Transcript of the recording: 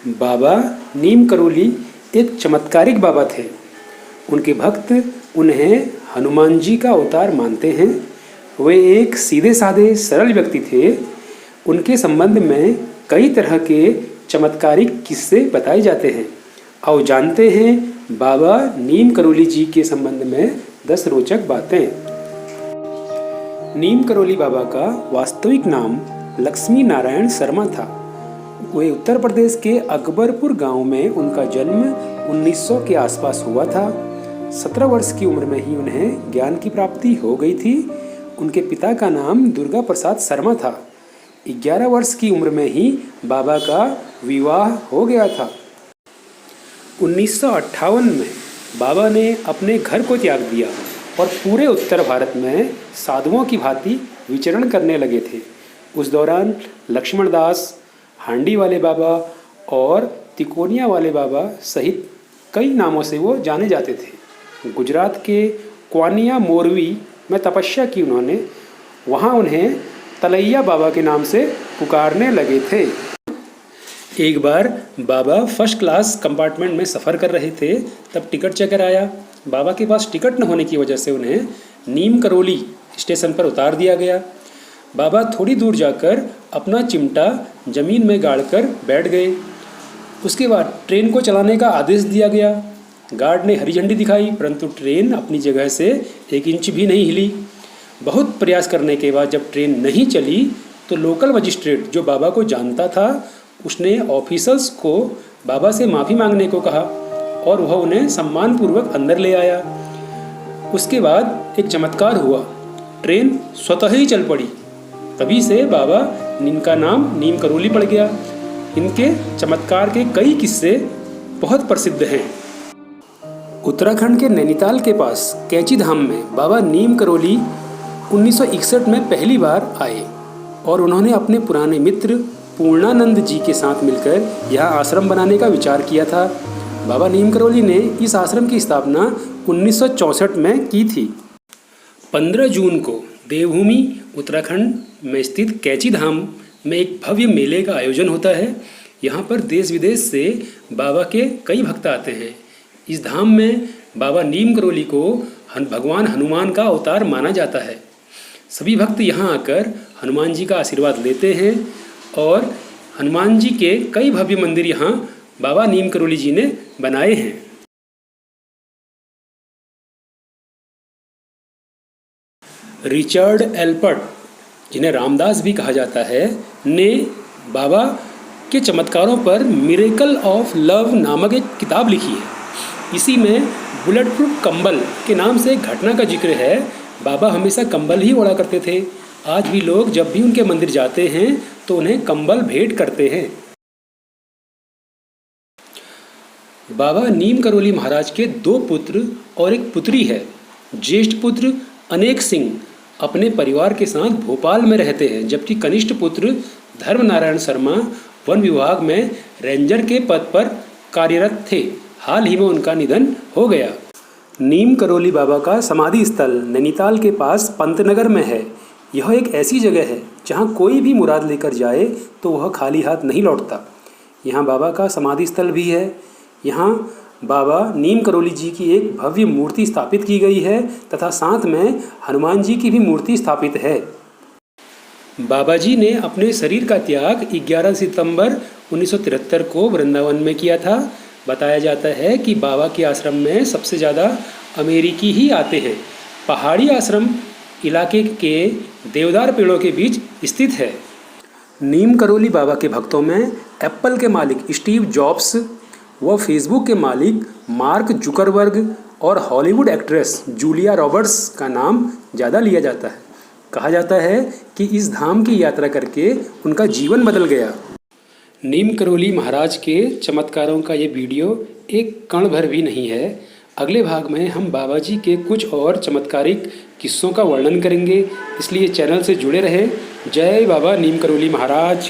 बाबा नीम करोली एक चमत्कारिक बाबा थे। उनके भक्त उन्हें हनुमान जी का अवतार मानते हैं। वे एक सीधे साधे सरल व्यक्ति थे। उनके संबंध में कई तरह के चमत्कारिक किस्से बताए जाते हैं। आओ जानते हैं बाबा नीम करोली जी के संबंध में 10 रोचक बातें। नीम करोली बाबा का वास्तविक नाम लक्ष्मी नारायण शर्मा था। वे उत्तर प्रदेश के अकबरपुर गांव में उनका जन्म 1900 के आसपास हुआ था। 17 वर्ष की उम्र में ही उन्हें ज्ञान की प्राप्ति हो गई थी। उनके पिता का नाम दुर्गा प्रसाद शर्मा था। 11 वर्ष की उम्र में ही बाबा का विवाह हो गया था। 1958 में बाबा ने अपने घर को त्याग दिया और पूरे उत्तर भारत में साधुओं की भांति विचरण करने लगे थे। उस दौरान लक्ष्मण दास, हांडी वाले बाबा और तिकोनिया वाले बाबा सहित कई नामों से वो जाने जाते थे। गुजरात के क्वानिया मोरवी में तपस्या की उन्होंने। वहाँ उन्हें तलैया बाबा के नाम से पुकारने लगे थे। एक बार बाबा फर्स्ट क्लास कंपार्टमेंट में सफ़र कर रहे थे, तब टिकट चेकर आया। बाबा के पास टिकट न होने की वजह से उन्हें नीम करोली स्टेशन पर उतार दिया गया। बाबा थोड़ी दूर जाकर अपना चिमटा जमीन में गाड़कर बैठ गए। उसके बाद ट्रेन को चलाने का आदेश दिया गया। गार्ड ने हरी झंडी दिखाई, परंतु ट्रेन अपनी जगह से 1 इंच भी नहीं हिली। बहुत प्रयास करने के बाद जब ट्रेन नहीं चली तो लोकल मजिस्ट्रेट, जो बाबा को जानता था, उसने ऑफिसर्स को बाबा से माफ़ी मांगने को कहा और वह उन्हें सम्मानपूर्वक अंदर ले आया। उसके बाद एक चमत्कार हुआ। ट्रेन स्वतः ही चल पड़ी। तभी से बाबा इनका नाम नीम करोली पड़ गया। इनके चमत्कार के कई किस्से बहुत प्रसिद्ध हैं। उत्तराखंड के नैनीताल के पास कैची धाम में बाबा नीम करोली 1961 में पहली बार आए और उन्होंने अपने पुराने मित्र पूर्णानंद जी के साथ मिलकर यहाँ आश्रम बनाने का विचार किया था। बाबा नीम करोली ने इस आश्रम की स्थापना 1964 में की थी। 15 जून को देवभूमि उत्तराखंड में स्थित कैची धाम में एक भव्य मेले का आयोजन होता है। यहाँ पर देश विदेश से बाबा के कई भक्त आते हैं। इस धाम में बाबा नीम करोली को भगवान हनुमान का अवतार माना जाता है। सभी भक्त यहाँ आकर हनुमान जी का आशीर्वाद लेते हैं और हनुमान जी के कई भव्य मंदिर यहाँ बाबा नीम करोली जी ने बनाए हैं। रिचर्ड एल्पर्ट, जिन्हें रामदास भी कहा जाता है, ने बाबा के चमत्कारों पर मिरेकल ऑफ लव नामक एक किताब लिखी है। इसी में बुलेट प्रूफ कंबल के नाम से एक घटना का जिक्र है। बाबा हमेशा कंबल ही ओढ़ा करते थे। आज भी लोग जब भी उनके मंदिर जाते हैं तो उन्हें कंबल भेंट करते हैं। बाबा नीम करोली महाराज के 2 पुत्र और एक पुत्री है। ज्येष्ठ पुत्र अनेक सिंह अपने परिवार के साथ भोपाल में रहते हैं, जबकि कनिष्ठ पुत्र धर्म नारायण शर्मा वन विभाग में रेंजर के पद पर कार्यरत थे। हाल ही में उनका निधन हो गया। नीम करोली बाबा का समाधि स्थल नैनीताल के पास पंतनगर में है। यह एक ऐसी जगह है जहां कोई भी मुराद लेकर जाए तो वह खाली हाथ नहीं लौटता। यहाँ बाबा का समाधि स्थल भी है। यहाँ बाबा नीम करोली जी की एक भव्य मूर्ति स्थापित की गई है तथा साथ में हनुमान जी की भी मूर्ति स्थापित है। बाबा जी ने अपने शरीर का त्याग 11 सितंबर 1973 को वृंदावन में किया था। बताया जाता है कि बाबा के आश्रम में सबसे ज़्यादा अमेरिकी ही आते हैं। पहाड़ी आश्रम इलाके के देवदार पेड़ों के बीच स्थित है। नीम करोली बाबा के भक्तों में एप्पल के मालिक स्टीव जॉब्स व फेसबुक के मालिक मार्क जुकरबर्ग और हॉलीवुड एक्ट्रेस जूलिया रॉबर्ट्स का नाम ज़्यादा लिया जाता है। कहा जाता है कि इस धाम की यात्रा करके उनका जीवन बदल गया। नीम करोली महाराज के चमत्कारों का ये वीडियो एक कण भर भी नहीं है। अगले भाग में हम बाबा जी के कुछ और चमत्कारिक किस्सों का वर्णन करेंगे, इसलिए चैनल से जुड़े रहें। जय बाबा नीम करोली महाराज।